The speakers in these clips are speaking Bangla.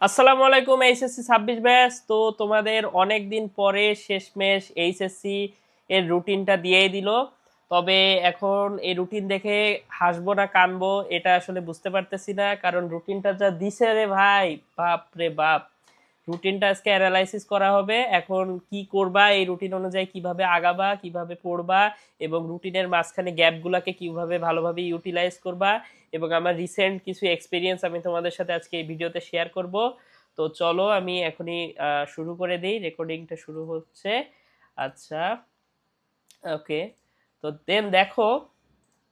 আসসালামু আলাইকুম এইচএসসি 26 ব্যাচ। তো তোমাদের অনেক দিন পরে শেষমেশ এইচএসসি এর রুটিনটা দিয়েই দিল। তবে এখন এই রুটিন দেখে হাসবো না কানবো এটা আসলে বুঝতে পারতেছি না, কারণ রুটিনটা যা দিছে রে ভাই, বাপ রে বাপ। রুটিনটা আজকে অ্যানালাইসিস করা হবে, এখন কি করবা, এই রুটিন অনুযায়ী কিভাবে আগাবা, কিভাবে পড়বা, এবং রুটিনের মাঝখানে গ্যাপগুলোকে কিভাবে ভালোভাবে ইউটিলাইজ করবা, এবং আমার রিসেন্ট কিছু এক্সপিরিয়েন্স আমি তোমাদের সাথে আজকে এই ভিডিওতে শেয়ার করব। তো চলো আমি এখনই শুরু করে দিই, রেকর্ডিংটা শুরু হচ্ছে। আচ্ছা, ওকে। তো দেন দেখো,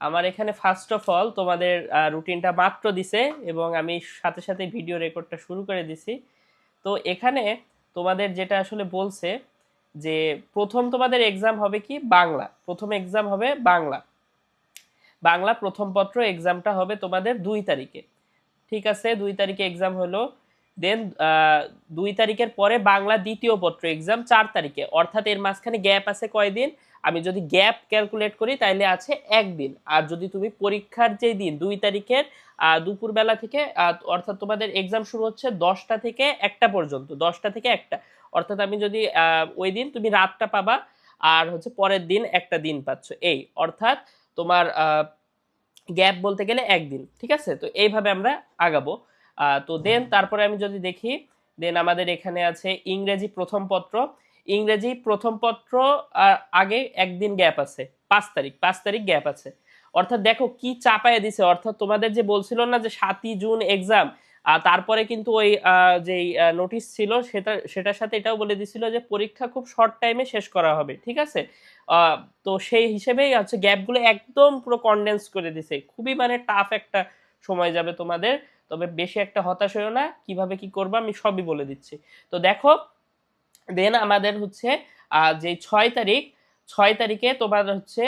আমার এখানে ফার্স্ট অফ অল তোমাদের রুটিনটা মাত্র দিছে, এবং আমি সাথে সাথে ভিডিও রেকর্ডটা শুরু করে দিছি। তো এখানে তোমাদের যেটা আসলে বলছে যে প্রথম তোমাদের এক্সাম হবে কি বাংলা, প্রথম এক্সাম হবে বাংলা। বাংলা প্রথম পত্র এক্সামটা হবে তোমাদের 2 তারিখে। ঠিক আছে, 2 তারিখে এক্সাম হলো। দেন 2 তারিখের পরে বাংলা দ্বিতীয় পত্র এক্সাম 4 তারিখে, অর্থাৎ এর মাঝখানে গ্যাপ আছে কয়দিন? আমি যদি গ্যাপ ক্যালকুলেট করি তাহলে আছে একদিন। আর যদি তুমি পরীক্ষার যে দিন 2 তারিখের দুপুরবেলা থেকে অর্থাৎ তোমাদের এক্সাম শুরু হচ্ছে 10টা থেকে 1টা পর্যন্ত, 10টা থেকে 1টা, অর্থাৎ আমি যদি ওই দিন তুমি রাতটা পাবা, আর হচ্ছে পরের দিন একটা দিন পাচ্ছ, এই অর্থাৎ তোমার গ্যাপ বলতে গেলে একদিন। ঠিক আছে, তো এইভাবে আমরা আগাবো। তো দেন তারপরে আমি যদি দেখি, দেন আমাদের এখানে আছে ইংরেজি প্রথম পত্র। ইংরেজি প্রথম পত্র আগে একদিন গ্যাপ আছে, 5 তারিখ, 5 তারিখ গ্যাপ আছে। অর্থাৎ দেখো কি চাপায় দিছে, অর্থাৎ তোমাদের যে বলছিল না যে 7ই জুন এক্সাম, তারপরে কিন্তু ওই যে নোটিশ ছিল সেটার সাথে এটাও বলে দিছিল যে পরীক্ষা খুব শর্ট টাইমে শেষ করা হবে। ঠিক আছে, তো সেই হিসেবেই হচ্ছে গ্যাপগুলো একদম পুরো কনডেন্স করে দিছে, খুবই মানে টাফ একটা সময় যাবে তোমাদের। তবে বেশি একটা হতাশ হয়েও না, কিভাবে কি করবা আমি সবই বলে দিচ্ছি। তো দেখো, দেন আমাদের হচ্ছে যে 6 তারিখ, 6 তারিখে তোমার হচ্ছে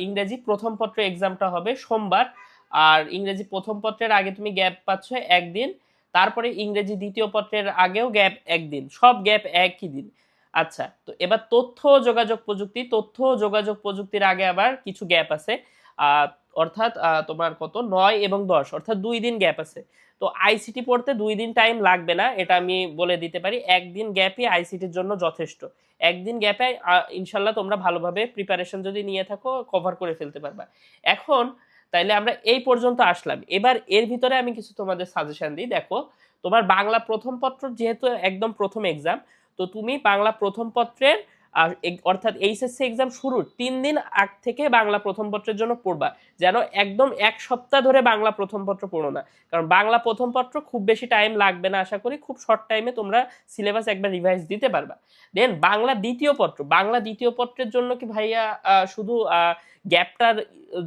ইংরেজি প্রথম পত্র এক্সামটা হবে সোমবার। আর ইংরেজি প্রথম পত্রের আগে তুমি গ্যাপ পাচ্ছ একদিন, তারপরে ইংরেজি দ্বিতীয় পত্রের আগেও গ্যাপ একদিন, সব গ্যাপ একই দিন। আচ্ছা, তো এবার তথ্য ও যোগাযোগ প্রযুক্তি, তথ্য ও যোগাযোগ প্রযুক্তির আগে আবার কিছু গ্যাপ আছে। আহ, অর্থাৎ তোমার কত 9 এবং 10, অর্থাৎ 2 দিন গ্যাপ আছে। তো আইসিটি পড়তে 2 দিন টাইম লাগবে না, এটা আমি বলে দিতে পারি, একদিন গ্যাপই আইসিটির জন্য যথেষ্ট। একদিন গ্যাপে ইনশাল্লাহ তোমরা ভালোভাবে প্রিপারেশন যদি নিয়ে থাকো কভার করে ফেলতে পারবা। এখন তাইলে আমরা এই পর্যন্ত আসলাম, এবার এর ভিতরে আমি কিছু তোমাদের সাজেশন দিই। দেখো, তোমার বাংলা প্রথম পত্র যেহেতু একদম প্রথম এক্সাম, তো তুমি বাংলা প্রথম পত্রের অর্থাৎ এইচএসসি এক্সাম শুরুর 3 দিন আগ থেকে বাংলা প্রথম পত্রের জন্য পড়বা। যেন একদম এক সপ্তাহ ধরে বাংলা প্রথম পত্র পড়ো না, কারণ বাংলা প্রথম পত্র খুব বেশি টাইম লাগবে না, আশা করি খুব শর্ট টাইমে তোমরা সিলেবাস একবার রিভাইজ দিতে পারবা। দেন বাংলা দ্বিতীয় পত্র, বাংলা দ্বিতীয় পত্রের জন্য কি ভাইয়া শুধু গ্যাপটার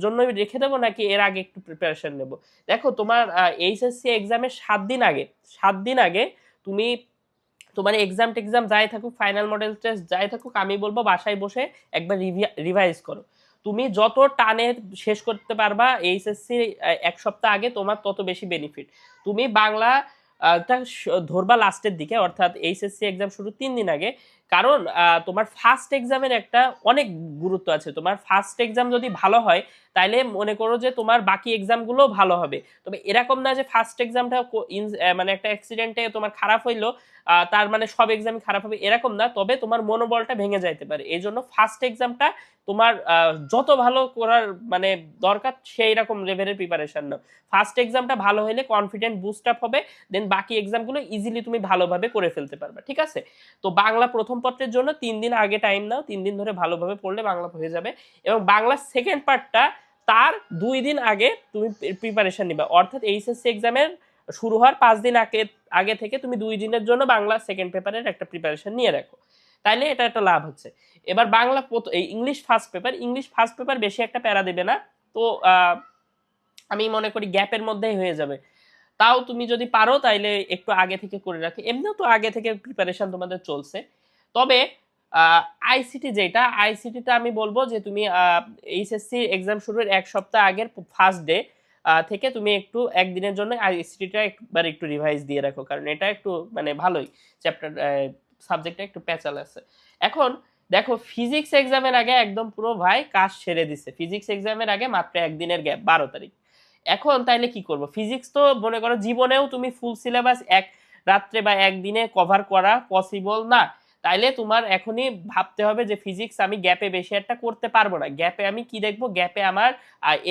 জন্যই রেখে দেবো, নাকি এর আগে একটু প্রিপারেশন নেব? দেখো, তোমার এইচএসসি এক্সামের 7 দিন আগে, 7 দিন আগে তুমি তোমার এক্সাম টেক্সাম যাই থাকুক, ফাইনাল মডেল টেস্ট যাই থাকুক, আমি বলবো বাসায় বসে একবার রিভাইজ করো। তুমি যত টানে শেষ করতে পারবা এইচএসসি 1 সপ্তাহ আগে, তোমার তত বেশি বেনিফিট। তুমি বাংলা ধরবা লাস্টের দিকে, অর্থাৎ এইচএসসি এক্সাম শুরু 3 দিন আগে। কারণ তোমার ফার্স্ট এক্সামের একটা অনেক গুরুত্ব আছে, তোমার ফার্স্ট এক্সাম যদি ভালো হয় তাইলে মনে করো যে তোমার বাকি এক্সামগুলো ভালো হবে। তবে এরকম না যে ফার্স্ট এক্সামটা মানে একটা অ্যাক্সিডেন্টে তোমার খারাপ হইলো তার মানে সব এক্সামই খারাপ হবে, এরকম না। তবে তোমার মনোবলটা ভেঙে যাইতে পারে, এই জন্য ফার্স্ট এক্সামটা তোমার যত ভালো করার মানে দরকার সেই রকম লেভেলের প্রিপারেশন নাও। ফার্স্ট এক্সামটা ভালো হলে কনফিডেন্ট বুস্ট আপ হবে, দেন বাকি এক্সামগুলো ইজিলি তুমি ভালোভাবে করে ফেলতে পারবে। ঠিক আছে, তো বাংলা প্রথম পত্রের জন্য 3 দিন আগে টাইম নাও, 3 দিন ধরে ভালোভাবে পড়লে বাংলা হয়ে যাবে। এবং বাংলা সেকেন্ড পার্টটা তার 2 দিন আগে তুমি প্রিপারেশন নিবা, অর্থাৎ এইচএসসি এক্সামের শুরু হওয়ার 5 দিন আগে আগে থেকে তুমি 2 দিনের জন্য বাংলা সেকেন্ড পেপারের একটা প্রিপারেশন নিয়ে রাখো, তাইলে এটা একটা লাভ হচ্ছে। এবার বাংলা এই English first paper, English first paper বেশি একটা প্যারা দেবে না। তো আমি মনে করি গ্যাপের মধ্যেই হয়ে যাবে। তাও তুমি যদি পারো তাইলে একটু আগে থেকে করে রাখি, এমনিও তো আগে থেকে প্রিপারেশন তোমাদের চলছে। তবে আইসিটি যেটা, আইসিটিতে আমি বলবো যে তুমি এইচএসসি এক্সাম শুরুর 1 সপ্তাহ আগের ফার্স্ট ডে থেকে তুমি একটু একদিনের জন্য আইসিটিটা একবার একটু রিভাইজ দিয়ে রাখো, কারণ এটা একটু মানে ভালোই চ্যাপ্টার, সাবজেক্টটা একটু প্যাচাল আছে। এখন দেখো, ফিজিক্স এক্সামের আগে একদম পুরো ভাই কাজ ছেড়ে দিছে, ফিজিক্স এক্সামের আগে মাত্র একদিনের গ্যাপ, 12 তারিখ। এখন তাইলে কি করব? ফিজিক্স তো মনে করো জীবনেও তুমি ফুল সিলেবাস রাত্রে বা একদিনে কভার করা পসিবল না, তাইলে তোমার এখনই ভাবতে হবে যে ফিজিক্স আমি গ্যাপে বেশি একটা করতে পারবো না। গ্যাপে আমি কি দেখবো, গ্যাপে আমার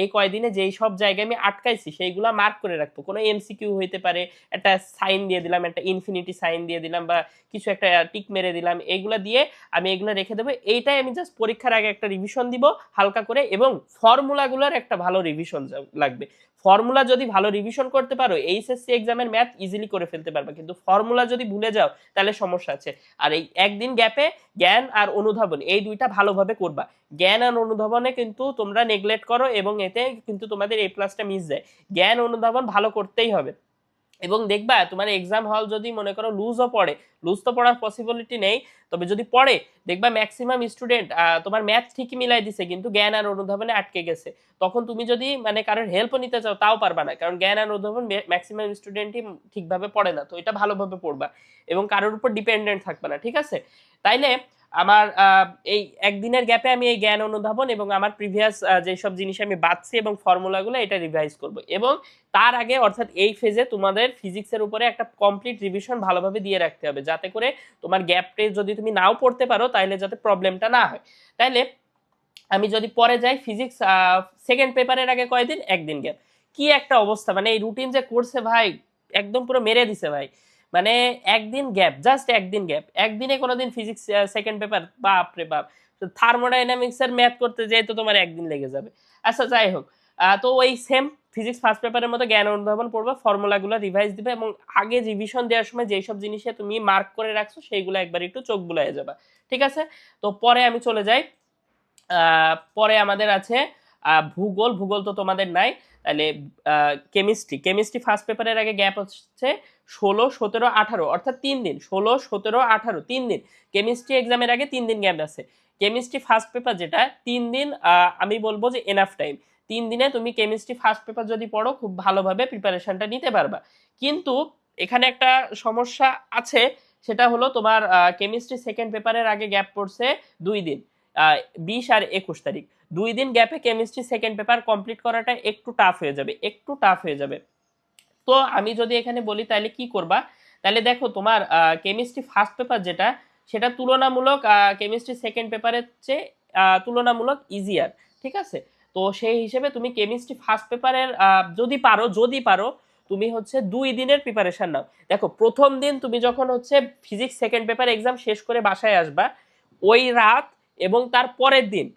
এই কয়দিনে যেই সব জায়গায় আমি আটকাইছি সেইগুলা মার্ক করে রাখবো। কোনো এমসিকিউ হইতে পারে, একটা সাইন দিয়ে দিলাম, একটা ইনফিনিটি সাইন দিয়ে দিলাম, বা কিছু একটা টিক মেরে দিলাম, এইগুলা দিয়ে আমি এগুলো রেখে দেবো। এইটাই আমি জাস্ট পরীক্ষার আগে একটা রিভিশন দিব হালকা করে, এবং ফর্মুলাগুলোর একটা ভালো রিভিশন লাগবে। ফর্মুলা যদি ভালো রিভিশন করতে পারো, এইচএসসি এক্সামের ম্যাথ ইজিলি করে ফেলতে পারবে, কিন্তু ফর্মুলা যদি ভুলে যাও তাহলে সমস্যা আছে। আর এই একদিন গ্যাপে জ্ঞান আর অনুধাবন এই দুইটা ভালোভাবে করবা। জ্ঞান আর অনুধাবনে কিন্তু তোমরা নেগলেক্ট করো এবং এতে কিন্তু তোমাদের এই প্লাসটা মিস যায়। জ্ঞান অনুধাবন ভালো করতেই হবে। এবং দেখবা তোমার এক্সাম হল যদি মনে করো লুজও পড়ে, লুজ তো পড়ার পসিবিলিটি নেই, তবে যদি পড়ে দেখবা ম্যাক্সিমাম স্টুডেন্ট তোমার ম্যাথ ঠিকই মিলাই দিছে কিন্তু জ্ঞান আর অনুধাবনে আটকে গেছে। তখন তুমি যদি মানে কারোর হেল্পও নিতে চাও তাও পারবা না, কারণ জ্ঞান আর অনুধাবন ম্যাক্সিমাম স্টুডেন্টই ঠিকভাবে পড়ে না। তো এটা ভালোভাবে পড়বা এবং কারোর উপর ডিপেন্ডেন্ট থাকবে না, ঠিক আছে? তাইলে আমার এই একদিনের গ্যাপে আমি এই জ্ঞান অনুধাবন এবং আমার প্রিভিয়াস যেসব জিনিস আমি বাদছি এবং ফর্মুলাগুলো এটা রিভাইজ করব। এবং তার আগে অর্থাৎ এই ফেজে তোমাদের ফিজিক্সের উপরে একটা কমপ্লিট রিভিশন ভালোভাবে দিয়ে রাখতে হবে, যাতে করে তোমার গ্যাপ টেস্ট যদি তুমি নাও পড়তে পারো তাহলে যাতে প্রবলেমটা না হয়। তাইলে আমি যদি পরে যাই, ফিজিক্স সেকেন্ড পেপারের আগে কয়দিন, একদিন গ্যাপ। কি একটা অবস্থা, মানে এই রুটিন যে করছে ভাই, একদম পুরো মেরে দিছে ভাই। মানে একদিন গ্যাপ, জাস্ট একদিন গ্যাপ, একদিনে কোনোদিন ফিজিক্স সেকেন্ড পেপার, বাপ রে বাপ। থার্মোডাইনামিক্স এর ম্যাথ করতে যেয়ে তো তোমার একদিন লেগে যাবে। আচ্ছা যাই হোক, তো ওই সেম ফিজিক্স ফার্স্ট পেপারের মতো জ্ঞান অনুধাবন পড়বা, ফর্মুলাগুলো রিভাইজ দিবে, এবং আগে রিভিশন দেওয়ার সময় যেই সব জিনিসে তুমি মার্ক করে রাখছো সেইগুলো একবার একটু চোখ বুলাইয়ে যাবা, ঠিক আছে? তো পরে আমি চলে যাই, পরে আমাদের আছে ভূগোল। ভূগোল তো তোমাদের নাই, তাহলে কেমিস্ট্রি। কেমিস্ট্রি ফার্স্ট পেপারের আগে গ্যাপ হচ্ছে 16, 17, 18, অর্থাৎ 3 দিন। 16, 17, 18 3 দিন কেমিস্ট্রি এক্সামের আগে 3 দিন গ্যাপ আছে। কেমিস্ট্রি ফার্স্ট পেপার যেটা 3 দিন, আমি বলবো যে এনাফ টাইম। 3 দিনে তুমি কেমিস্ট্রি ফার্স্ট পেপার যদি পড়ো খুব ভালোভাবে প্রিপারেশনটা নিতে পারবা। কিন্তু এখানে একটা সমস্যা আছে, সেটা হলো তোমার কেমিস্ট্রি সেকেন্ড পেপারের আগে গ্যাপ পড়ছে 2 দিন, 20 আর 21 তারিখ। 2 দিন গ্যাপে কেমিস্ট্রি সেকেন্ড পেপার কমপ্লিট করাটা একটু টাফ হয়ে যাবে, একটু টাফ হয়ে যাবে। তো আমি যদি এখানে বলি তাহলে কি করবা, তাহলে দেখো তোমার কেমিস্ট্রি ফার্স্ট পেপার যেটা, সেটা তুলনামূলক কেমিস্ট্রি সেকেন্ড পেপারের চেয়ে তুলনামূলক ইজিয়ার, ঠিক আছে? তো সেই হিসেবে তুমি কেমিস্ট্রি ফার্স্ট পেপারের যদি পারো তুমি হচ্ছে 2 দিনের প্রিপারেশন নাও। দেখো প্রথম দিন তুমি যখন হচ্ছে ফিজিক্স সেকেন্ড পেপার এক্সাম শেষ করে বাসায় আসবা, ওই রাত এবং তার পরের দিন,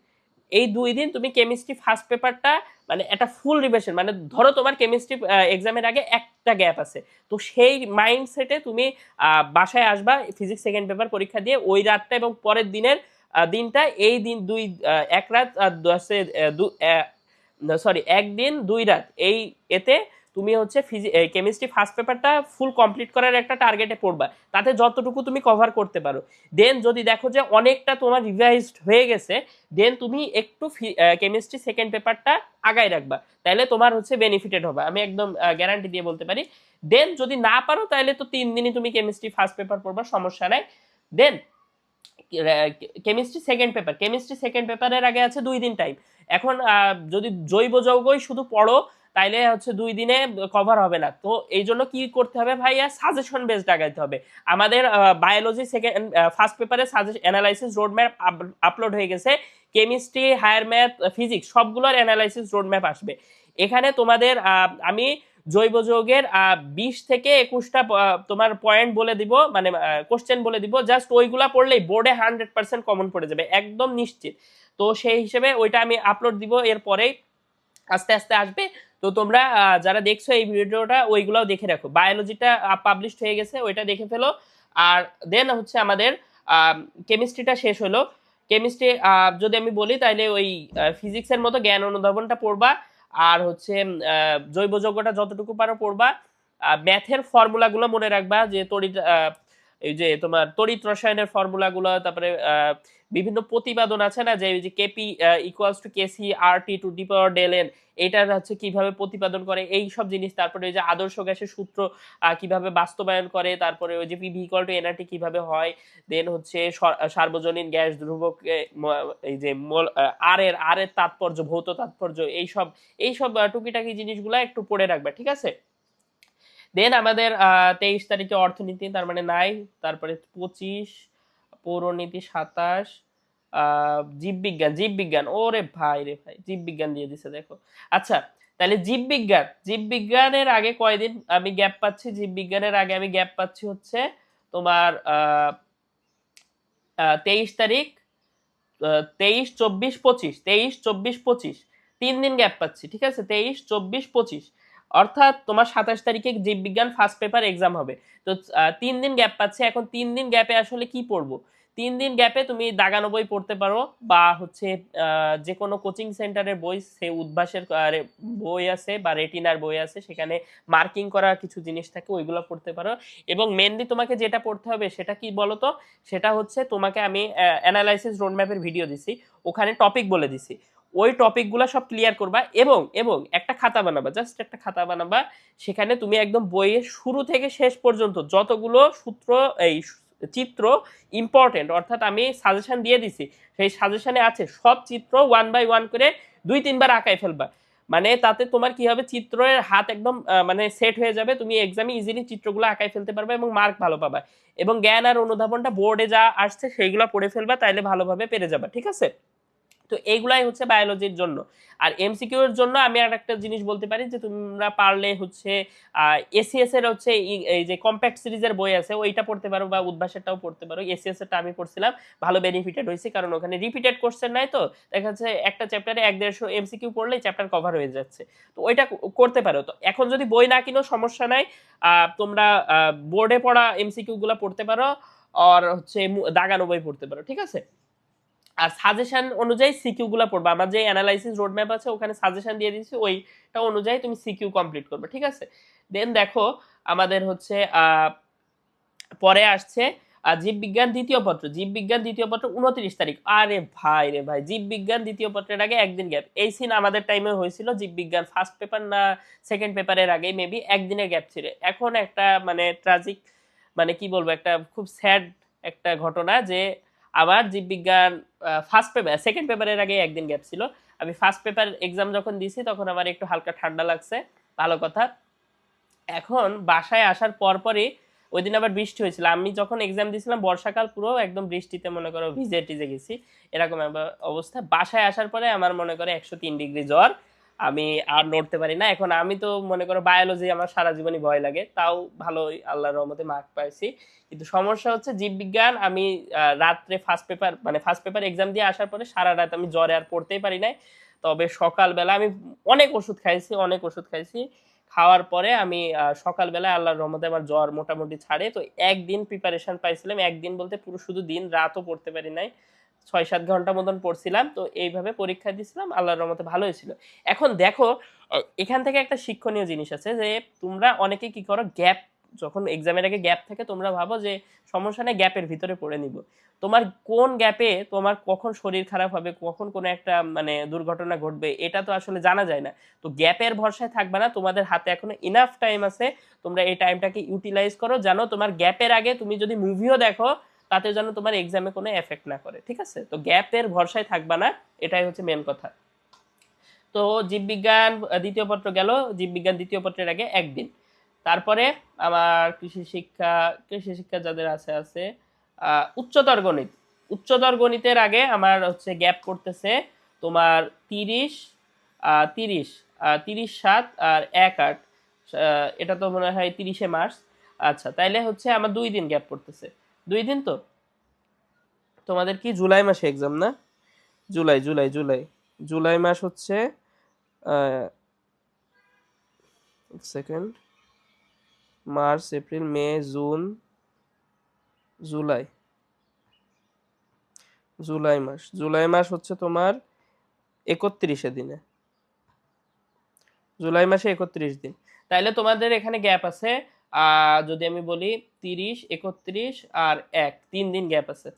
এই 2 দিন তুমি কেমিস্ট্রি ফার্স্ট পেপারটা মানে একটা ফুল রিভিশন, মানে ধরো তোমার কেমিস্ট্রি এক্সামের আগে একটা গ্যাপ আছে, তো সেই মাইন্ডসেটে তুমি বাসায় আসবা ফিজিক্স সেকেন্ড পেপার পরীক্ষা দিয়ে, ওই রাতটা এবং পরের দিনের দিনটা, এই দিন এক রাত আর একদিন 2 রাত, এই এতে তুমি হচ্ছে কেমিস্ট্রি ফার্স্ট পেপারটা ফুল কমপ্লিট করার একটা টার্গেটে পড়বা, তাতে যতটুকু তুমি কভার করতে পারো। দেন যদি দেখো যে অনেকটা তোমার রিভাইজড হয়ে গেছে, দেন তুমি একটু কেমিস্ট্রি সেকেন্ড পেপারটা আগায় রাখবা, তাহলে তোমার হচ্ছে বেনিফিটেড হবে, আমি একদম গ্যারান্টি দিয়ে বলতে পারি। দেন যদি না পারো তাহলে তো 3 দিনই তুমি কেমিস্ট্রি ফার্স্ট পেপার পড়বা, সমস্যা নাই। দেন কেমিস্ট্রি সেকেন্ড পেপারের আগে আছে 2 দিন টাইম। এখন যদি জৈব যৌগই শুধু পড়ো তাইলে হচ্ছে 2 দিনে কভার হবে না, তো এই জন্য কি করতে হবে ভাইয়া, সাজেশন বেসড আগাইতে হবে। আমাদের বায়োলজি সেকেন্ড ফার্স্ট পেপারে অ্যানালাইসিস রোডম্যাপ আপলোড হয়ে গেছে, কেমিস্ট্রি, হায়ার ম্যাথ, ফিজিক্স সবগুলোর অ্যানালাইসিস রোডম্যাপ আসবে। এখানে তোমাদের আমি জৈব যৌগের 20 থেকে 21টা তোমার পয়েন্ট বলে দিব, মানে কোশ্চেন বলে দিব, জাস্ট ওইগুলা পড়লেই বোর্ডে 100% কমন পড়ে যাবে, একদম নিশ্চিত। তো সেই হিসেবে ওইটা আমি আপলোড দিব, এরপরেই আস্তে আস্তে আসবে। তো তোমরা যারা দেখছো এই ভিডিওটা ওইগুলাও দেখে রাখো, বায়োলজিটা পাবলিশড হয়ে গেছে, ওইটা দেখে ফেলো। আর দেন হচ্ছে আমাদের কেমিস্ট্রিটা শেষ হলো। কেমিস্ট্রি যদি আমি বলি তাহলে ওই ফিজিক্সের মতো জ্ঞান অনুধাবনটা পড়বা, আর হচ্ছে জৈব যৌগটা যতটুকু পারো পড়বা। ম্যাথের ফর্মুলাগুলো মনে রাখবা, যে তড়িৎ এই যে তোমার তড়িৎ রসায়নের ফর্মুলাগুলো, তারপরে বিভিন্ন প্রতিপাদন আছে না, যে KP equals to KC R T to the power del n, এটা হচ্ছে কিভাবে প্রতিপাদন করে এই সব জিনিস, তারপরে ওই যে আদর্শ গ্যাসের সূত্র কিভাবে বাস্তবায়ন করে, তারপরে ওই যে পিভি ইকুয়াল টু এনআরটি কিভাবে হয়, দেন হচ্ছে সার্বজনীন গ্যাস ধ্রুবক, এই যে আর এর তাৎপর্য, ভৌত তাৎপর্য, এইসব টুকিটাকি জিনিসগুলো একটু পড়ে রাখবে, ঠিক আছে? দেন আমাদের 23 তারিখে অর্থনীতি, তার মানে নাই। তারপরে 25 পৌরনীতি, 27 জীববিজ্ঞান, জীববিজ্ঞান ওরে ভাই রে ভাই, জীববিজ্ঞান দিয়ে দিছে দেখো। আচ্ছা, তাহলে জীববিজ্ঞান, জীববিজ্ঞানের আগে কয়দিন আমি গ্যাপ পাচ্ছি? জীববিজ্ঞানের আগে আমি গ্যাপ পাচ্ছি হচ্ছে তোমার 23 তারিখ, 23, 24, 25, 23, 24, 25, 3 দিন গ্যাপ পাচ্ছি, ঠিক আছে? 23, 24, 25, অর্থাৎ তোমার 27 তারিখে জীববিজ্ঞান ফার্স্ট পেপার এক্সাম হবে। তো 3 দিন গ্যাপ পাচ্ছে। এখন 3 দিন গ্যাপে আসলে কি পড়বো? 3 দিন গ্যাপে তুমি দাগানো বই পড়তে পারো, বা হচ্ছে যে কোনো কোচিং সেন্টারের বই, সে উদ্ভাসের বই আছে বা রেটিনার বই আছে, সেখানে মার্কিং করা কিছু জিনিস থাকে, ওইগুলো পড়তে পারো। এবং মেনলি তোমাকে যেটা পড়তে হবে সেটা কি বলতো? সেটা হচ্ছে তোমাকে আমি অ্যানালাইসিস রোডম্যাপের ভিডিও দিছি, ওখানে টপিক বলে দিছি, ওই টপিকগুলো সব ক্লিয়ার করবা। এবং এবং একটা খাতা বানাবা, জাস্ট একটা খাতা বানাবা। সেখানে তুমি একদম বইয়ের শুরু থেকে শেষ পর্যন্ত যতগুলো সূত্র, এই চিত্র ইম্পর্টেন্ট, অর্থাৎ আমি সাজেশন দিয়ে দিছি, সেই সাজেশনে আছে সব চিত্র 1 বাই 1 করে 2-3 বার আঁকায় ফেলবা। মানে তাতে তোমার কি হবে, চিত্রের হাত একদম মানে সেট হয়ে যাবে, তুমি এক্সামে ইজিলি চিত্রগুলো আঁকায় ফেলতে পারবে এবং মার্ক ভালো পাবা। এবং জ্ঞান আর অনুধাবনটা বোর্ডে যা আসছে সেইগুলো পড়ে ফেলবা, তাইলে ভালোভাবে পেরে যাবা, ঠিক আছে? তো এইগুলাই হচ্ছে বায়োলজির জন্য। আর এমসিকিউ এর জন্য আমি আর একটা জিনিস বলতে পারি, যে তোমরা পারলে হচ্ছে এসিএস এর হচ্ছে এই যে কম্প্যাক্ট সিরিজের বই আছে, ওইটা পড়তে পারো, বা উদ্ভাসেরটাও পড়তে পারো। এসিএস এরটা আমি পড়ছিলাম, ভালো বেনিফিটেড হয়েছে, কারণ ওখানে রিপিটেড কোশ্চেন নাই, তো দেখা যাচ্ছে একটা চ্যাপ্টারে 1-150 এমসিকিউ পড়লেই চ্যাপ্টার কভার হয়ে যাচ্ছে। তো ওইটা করতে পারো। তো এখন যদি বই না কিনো সমস্যা নাই, তোমরা বোর্ডে পড়া এমসিকিউ গুলা পড়তে পারো, আর হচ্ছে দাগানো বই পড়তে পারো, ঠিক আছে? আর সাজেশন অনুযায়ী সিকিউ গুলা পড়বা। আমার যে অ্যানালাইসিস রোডম্যাপ আছে ওখানে সাজেশন দিয়ে দিচ্ছি, ওইটা অনুযায়ী তুমি সিকিউ কমপ্লিট করবে, ঠিক আছে? দেন দেখো আমাদের হচ্ছে পরে আসছে জীববিজ্ঞান দ্বিতীয় পত্র। জীববিজ্ঞান দ্বিতীয় পত্র 29 তারিখ। আরে ভাই রে ভাই, জীববিজ্ঞান দ্বিতীয় পত্রের আগে একদিন গ্যাপ। এই সিন আমাদের টাইমে হয়েছিল, জীববিজ্ঞান ফার্স্ট পেপার না সেকেন্ড পেপারের আগে মেবি একদিনের গ্যাপ ছিল। এখন একটা মানে ট্রাজিক, মানে কি বলবো, একটা খুব স্যাড একটা ঘটনা, যে আবার জীববিজ্ঞান ফার্স্ট পেপার সেকেন্ড পেপারের আগে একদিন গ্যাপ ছিল। আমি ফার্স্ট পেপার এক্সাম যখন দিছি তখন আমার একটু হালকা ঠান্ডা লাগছে, ভালো কথা। এখন বাসায় আসার পরপরই ওই দিন আবার বৃষ্টি হয়েছিল। আমি যখন এক্সাম দিয়েছিলাম বর্ষাকাল, পুরো একদম বৃষ্টিতে মনে করো ভিজে টিজে গেছি, এরকম অবস্থা। বাসায় আসার পরে আমার মনে করো 103 ডিগ্রি জ্বর, আমি আর নড়তে পারি না। এখন আমি তো মনে করো বায়োলজি আমার সারা জীবনই ভয় লাগে, তাও ভালোই আল্লাহর রহমতে মার্ক পাইছি। কিন্তু সমস্যা হচ্ছে জীববিজ্ঞান আমি রাত্রে ফার্স্ট পেপার এক্সাম দিয়ে আসার পরে সারা রাত আমি জ্বরে আর পড়তেই পারি নাই। তবে সকালবেলা আমি অনেক ওষুধ খাইছি। খাওয়ার পরে আমি সকালবেলা আল্লাহর রহমতে আমার জ্বর মোটামুটি ছাড়ে। তো একদিন প্রিপারেশন পাইছিলাম, একদিন বলতে পুরো শুধু দিন রাতও পড়তে পারি নাই, 6-7 ঘন্টা মতন পড়ছিলাম। তো এইভাবে পরীক্ষা দিছিলাম, আল্লাহর রহমতে ভালো হয়েছিল। এখন দেখো এখান থেকে একটা শিক্ষণীয় জিনিস আছে, যে তোমরা অনেকে কি করো, গ্যাপ যখন এক্সামের আগে গ্যাপ থাকে, তোমরা ভাবো যে সমস্যা নেই, গ্যাপের ভিতরে পড়ে নিব। তোমার কোন গ্যাপে তোমার কখন শরীর খারাপ হবে, কখন কোনো একটা মানে দুর্ঘটনা ঘটবে, এটা তো আসলে জানা যায় না। তো গ্যাপের ভরসায় থাকবে না, তোমাদের হাতে এখনো ইনাফ টাইম আছে। তোমরা এই টাইমটাকে ইউটিলাইজ করো, জানো তোমার গ্যাপের আগে তুমি যদি মুভিও দেখো, তাতে যেন তোমার এক্সামে কোনো এফেক্ট না করে, ঠিক আছে? তো গ্যাপের ভরসায় থাকবা না, এটাই হচ্ছে মেন কথা। তো জীববিজ্ঞান দ্বিতীয় পত্র গেল, জীববিজ্ঞান দ্বিতীয় পত্রের আগে একদিন। তারপরে আমার কৃষি শিক্ষা যাদের আছে আছে উচ্চতর গণিত। উচ্চতর গণিতের আগে আমার হচ্ছে গ্যাপ পড়তেছে তোমার 30, 30, 7 আর 1-8, এটা তো মনে হয় 30শে মার্চ। আচ্ছা, তাইলে হচ্ছে আমার 2 দিন গ্যাপ পড়তেছে। 2 দিন তো তোমাদের কি জুলাই মাসে এক্সাম না? জুলাই জুলাই জুলাই জুলাই মাস হচ্ছে সেকেন্ড, মার্চ, এপ্রিল, মে, জুন, জুলাই। জুলাই মাস হচ্ছে তোমার 31 দিনে। জুলাই মাসে 31 দিন। তাইলে তোমাদের এখানে গ্যাপ আছে, যদি আমি বলি 30, 31 আর 1, 3 দিন গ্যাপ আছে।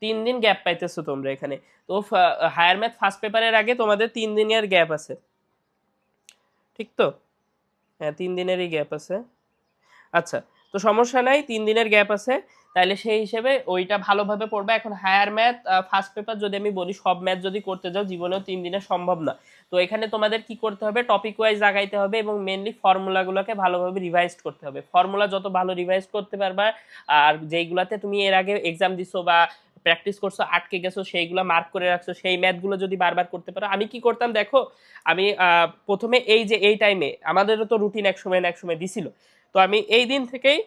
3 দিন গ্যাপ পাইতেছো তোমরা এখানে। তো হায়ার ম্যাথ ফার্স্ট পেপারের আগে তোমাদের 3 দিনের গ্যাপ আছে, ঠিক তো? হ্যাঁ, 3 দিনেরই গ্যাপ আছে। আচ্ছা, তো সমস্যা নাই, 3 দিনের গ্যাপ আছে, তাইলে সেই হিসেবে ওইটা ভালোভাবে পড়বা। এখন হায়ার ম্যাথ ফার্স্ট পেপার যদি আমি বলি, সব ম্যাথ যদি করতে যাও জীবনেও 3 দিনে সম্ভব না। তো এখানে তোমাদের কি করতে হবে, টপিক ওয়াইজ আগাইতে হবে এবং মেনলি ফর্মুলাগুলোকে ভালোভাবে রিভাইজ করতে হবে। ফর্মুলা যত ভালো রিভাইজ করতে পারবা, আর যেইগুলাতে তুমি এর আগে এক্সাম দিছো বা প্র্যাকটিস করছো, আটকে গেছো, সেইগুলো মার্ক করে রাখছো, সেই ম্যাথগুলো যদি বারবার করতে পারো। আমি কি করতাম দেখো, আমি প্রথমে এই যে এই টাইমে আমাদেরও তো রুটিন এক সময় না এক সময় দিছিল, তো আমি এই দিন থেকেই,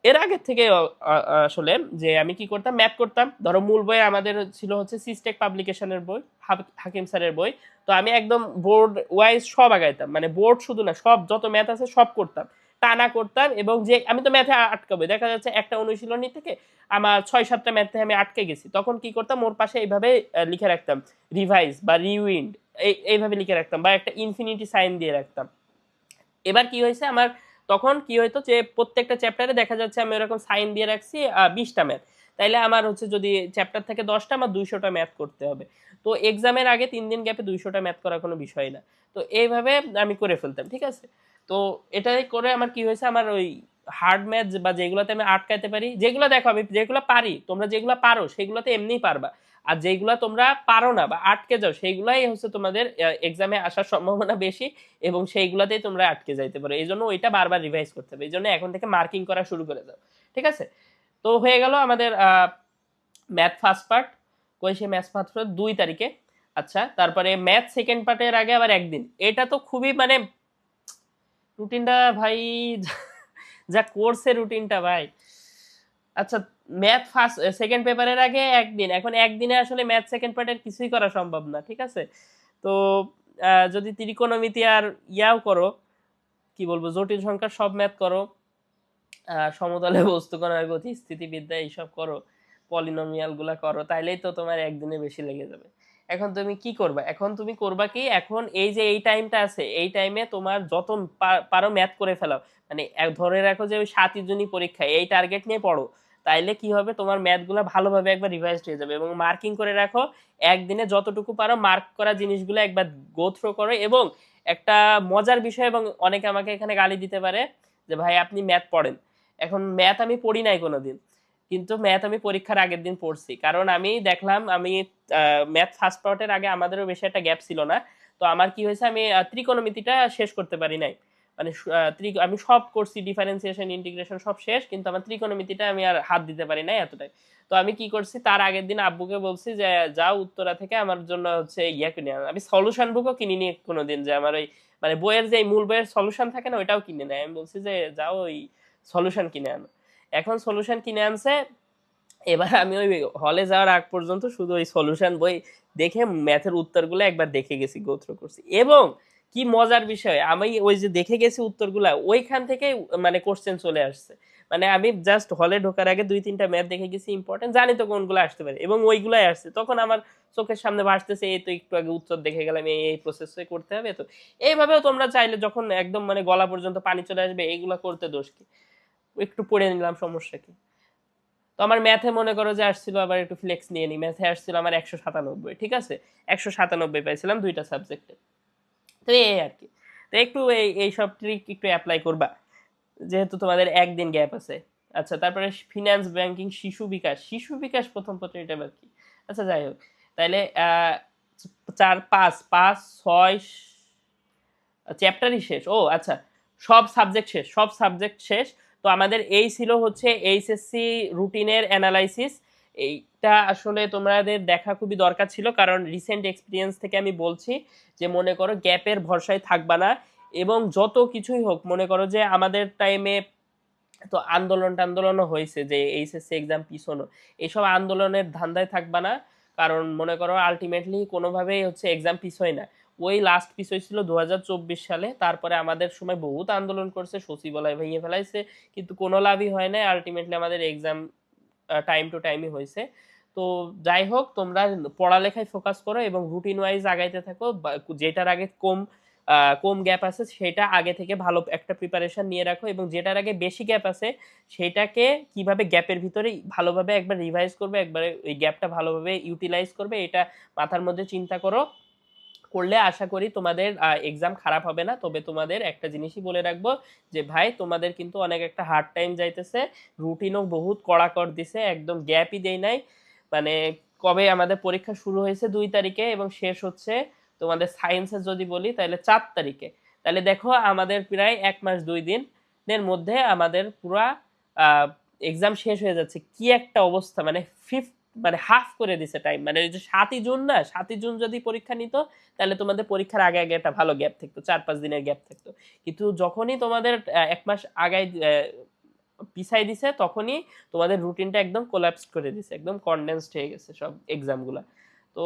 এর আগের থেকে আসলে যে আমি কি করতাম, ম্যাথ করতাম। ধরো মূল বই আমাদের ছিল হচ্ছে সিস্টেক পাবলিকেশনের বই, হাকিম স্যারের বই। তো আমি একদম বোর্ড ওয়াইজ সব আগাইতাম, মানে বোর্ড শুধু না, সব যত ম্যাথ আছে সব করতাম, টানা করতাম। এবং যে আমি তো ম্যাথে আটকাবো, দেখা যাচ্ছে একটা অনুশীলনী থেকে আমার 6-7টা ম্যাথে আমি আটকে গেছি, তখন কি করতাম, ওর পাশে এইভাবে লিখে রাখতাম রিভাইজ বা রিউইন্ড, এইভাবে লিখে রাখতাম, বা একটা ইনফিনিটি সাইন দিয়ে রাখতাম। এবার কি হয়েছে আমার, তখন কি হইতো যে প্রত্যেকটা চ্যাপ্টারে দেখা যাচ্ছে আমি ওরকম সাইন দিয়ে রাখছি 20টা ম্যাথ, তাইলে আমার হচ্ছে যদি চ্যাপ্টার থেকে 10টা, আমার 200টা ম্যাথ করতে হবে। তো এক্সামের আগে 3 দিন গ্যাপে 200টা ম্যাথ করা কোনো বিষয় না। তো এইভাবে আমি করে ফেলতাম, ঠিক আছে। তো এটাই করে আমার কি হয়েছে, আমার ওই হার্ড ম্যাথ বা যেগুলোতে আমি আটকাইতে পারি, যেগুলো দেখো আমি যেগুলো পারি, তোমরা যেগুলো পারো সেগুলোতে এমনিই পারবা। আর যেগুলা তোমরা পারো না বা আটকে যাও, সেইগুলাই হচ্ছে তোমাদের এক্সামে আসার সম্ভাবনা বেশি, এবং সেইগুলাতেই তোমরা আটকে যাইতে পারো। এই জন্য ওইটা বারবার রিভাইজ করতে হবে, এই জন্য এখন থেকে মার্কিং করা শুরু করে দাও, ঠিক আছে। তো হয়ে গেল আমাদের ম্যাথ ফার্স্ট পার্ট। কই সে ম্যাথ ফার্স্ট পার্ট 2 তারিখে। আচ্ছা, তারপরে ম্যাথ সেকেন্ড পার্টের আগে আবার একদিন, এটা তো খুবই মানে রুটিনটা ভাই, যা কোর্সের রুটিনটা ভাই। আচ্ছা, ম্যাথ ফার্স্ট সেকেন্ড পেপারের আগে একদিন, এখন একদিনে আসলে ম্যাথ সেকেন্ড পার্টের কিছুই করা সম্ভব না, ঠিক আছে। তো যদি ত্রিকোণমিতি আর ইয়াও করো, কি বলবো, জটিল সংখ্যার সব ম্যাথ করো, সমতলে বস্তুকণার গতি, স্থিতিবিদ্যা এইসব করো, পলিনোমিয়াল গুলা করো, তাইলেই তো তোমার একদিনে বেশি লেগে যাবে। এখন তুমি কি করবা, এখন তুমি করবা কি, এখন এই যে এই টাইমটা আছে, এই টাইমে তোমার যত পারো ম্যাথ করে ফেলাও। মানে ধরে রাখো যে ওই 7 জনই পরীক্ষা, এই টার্গেট নিয়ে পড়ো, তাইলে কি হবে, তোমার ম্যাথগুলো ভালোভাবে একবার রিভাইজড হয়ে যাবে। এবং মার্কিং করে রাখো, একদিনে যতটুকু পারো মার্ক করা জিনিসগুলো একবার গো থ্রো করো। এবং একটা মজার বিষয়, এবং অনেকে আমাকে এখানে গালি দিতে পারে যে ভাই আপনি ম্যাথ পড়েন, এখন ম্যাথ আমি পড়ি নাই কোনোদিন, কিন্তু ম্যাথ আমি পরীক্ষার আগের দিন পড়ছি। কারণ আমি দেখলাম, আমি ম্যাথ ফার্স্ট পার্টের আগে আমাদেরও বেশি একটা গ্যাপ ছিল না। তো আমার কি হয়েছে, আমি ত্রিকোণমিতিটা শেষ করতে পারি নাই। মানে আমি সব করছি, ডিফারেন্সিয়েশন, ইন্টিগ্রেশন সব শেষ, কিন্তু আমার ত্রিকোণমিতিটা আমি আর হাত দিতে পারি নাই এতটাই। তো আমি কি করছি, তার আগের দিন আব্বুকে বলছি যে যাও উত্তরা থেকে আমার জন্য হচ্ছে ইয়া কিনে আনো। আমি সলিউশন বুকও কিনিনি কোনোদিন, যে আমার ওই মানে বইয়ের যে মূল বইয়ের সলিউশন থাকে না, ওইটাও কিনে নেয়। আমি বলছি যে যাও ওই সলিউশন কিনে আনো। এখন সলিউশন কিনে আনছে, এবার আমি ওই হলে যাওয়ার আগ পর্যন্ত শুধু ওই সলিউশন বই দেখে ম্যাথের উত্তরগুলো একবার দেখে গেছি, গোত্র করছি। এবং কি মজার বিষয়, আমি ওই যে দেখে গেছি উত্তরগুলা, ওইখান থেকে মানে কোশ্চেন চলে আসছে। মানে আমি জাস্ট হলে ঢোকার আগে 2-3টা ম্যাথ দেখে গেছি ইম্পর্টেন্ট, জানি তো কোনগুলো আসতে পারে, এবং ওইগুলাই আসছে। তখন আমার চোখের সামনে ভাসতেছে, এই তো একটু আগে উত্তর দেখে গেলাম, এই প্রসেসে করতে হবে। তো এইভাবেও তোমরা চাইলে, যখন একদম মানে গলা পর্যন্ত পানি চলে আসবে, এইগুলা করতে দোষ কি, একটু পড়ে নিলাম, সমস্যা কি। তো আমার ম্যাথে মনে করো যে আসছিল, আবার একটু ফ্লেক্স নিয়ে নি, ম্যাথে আসছিল আমার 197, ঠিক আছে, 197 পাইছিলাম 2টা সাবজেক্টে। তো এই আর কি। তো একটু এই সব ট্রিক একটু অ্যাপ্লাই করবা, যেহেতু তোমাদের একদিন গ্যাপ আছে। আচ্ছা, তারপরে ফিনান্স, ব্যাংকিং, শিশু বিকাশ, শিশু বিকাশ প্রথম পত্র, এটা আবার কি। আচ্ছা যাই হোক, তাইলে 4, 5, 5, 6 চ্যাপ্টারই শেষ। ও আচ্ছা, সব সাবজেক্ট শেষ, সব সাবজেক্ট শেষ। তো আমাদের এই ছিল হচ্ছে এইচএসসি রুটিনের অ্যানালাইসিস। এইটা আসলে তোমাদের দেখা খুবই দরকার ছিল, কারণ রিসেন্ট এক্সপিরিয়েন্স থেকে আমি বলছি যে মনে করো গ্যাপের ভরসায় থাকবা না। এবং যত কিছুই হোক, মনে করো যে আমাদের টাইমে তো আন্দোলনও হয়েছে যে এইচএসসি এক্সাম পিছনো, এইসব আন্দোলনের ধান্দায় থাকবা না। কারণ মনে করো আলটিমেটলি কোনোভাবেই হচ্ছে এক্সাম পিছোয় না। ওই লাস্ট পিছয় ছিল 2024 সালে, তারপরে আমাদের সময় বহুত আন্দোলন করছে, সচিবালয় ভেঙে ফেলাইছে, কিন্তু কোনো লাভই হয় না। আলটিমেটলি আমাদের এক্সাম টাইম টু টাইমই হয়েছে। তো যাই হোক, তোমরা পড়ালেখায় ফোকাস করো এবং রুটিন ওয়াইজ আগাইতে থাকো। যেটার আগে কম গ্যাপ আছে সেটা আগে থেকে ভালো একটা প্রিপারেশন নিয়ে রাখো, এবং যেটার আগে বেশি গ্যাপ আছে সেটাকে কিভাবে গ্যাপের ভিতরে ভালোভাবে একবার রিভাইজ করবে, একবারে ওই গ্যাপটা ভালোভাবে ইউটিলাইজ করবে, এটা মাথার মধ্যে চিন্তা করো। করলে আশা করি তোমাদের এক্সাম খারাপ হবে না। তবে তোমাদের একটা জিনিসই বলে রাখবো যে ভাই তোমাদের কিন্তু অনেক একটা হার্ড টাইম যাইতেছে, রুটিনও বহুত কড়াকড় দিছে, একদম গ্যাপই দেই নাই। মানে কবে আমাদের পরীক্ষা শুরু হয়েছে 2 তারিখে এবং শেষ হচ্ছে তোমাদের সায়েন্সের যদি বলি তাহলে 4 তারিখে। তাহলে দেখো আমাদের প্রায় 1 মাস 2 দিনের মধ্যে আমাদের পুরা এক্সাম শেষ হয়ে যাচ্ছে। কি একটা অবস্থা, মানে ফিফথ মানে হাফ করে দিছে টাইম। মানে ওই যে 7ই জুন না, 7ই জুন যদি পরীক্ষা নিত তাহলে তোমাদের পরীক্ষার আগে আগে একটা ভালো গ্যাপ থাকতো, 4-5 দিনের গ্যাপ থাকতো। কিন্তু যখনই তোমাদের 1 মাস আগায় পিছাই দিছে তখনই তোমাদের রুটিনটা একদম কোলাপস করে দিছে, একদম কনডেন্সড হয়ে গেছে সব এক্সামগুলো। তো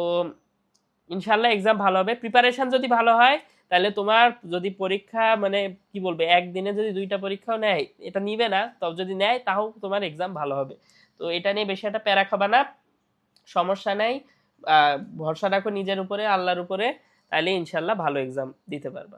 ইনশাল্লাহ এক্সাম ভালো হবে, প্রিপারেশন যদি ভালো হয় তাহলে তোমার যদি পরীক্ষা মানে কি বলবে একদিনে যদি 2টা পরীক্ষাও নেয়, এটা নিবে না তবে যদি নেয় তাও তোমার এক্সাম ভালো হবে। তো এটা নিয়ে বেশি একটা প্যারা খাবা না, সমস্যা নাই। ভরসা রাখো নিজের উপরে, আল্লাহর উপরে, তাহলে ইনশাল্লাহ ভালো এক্সাম দিতে পারবা।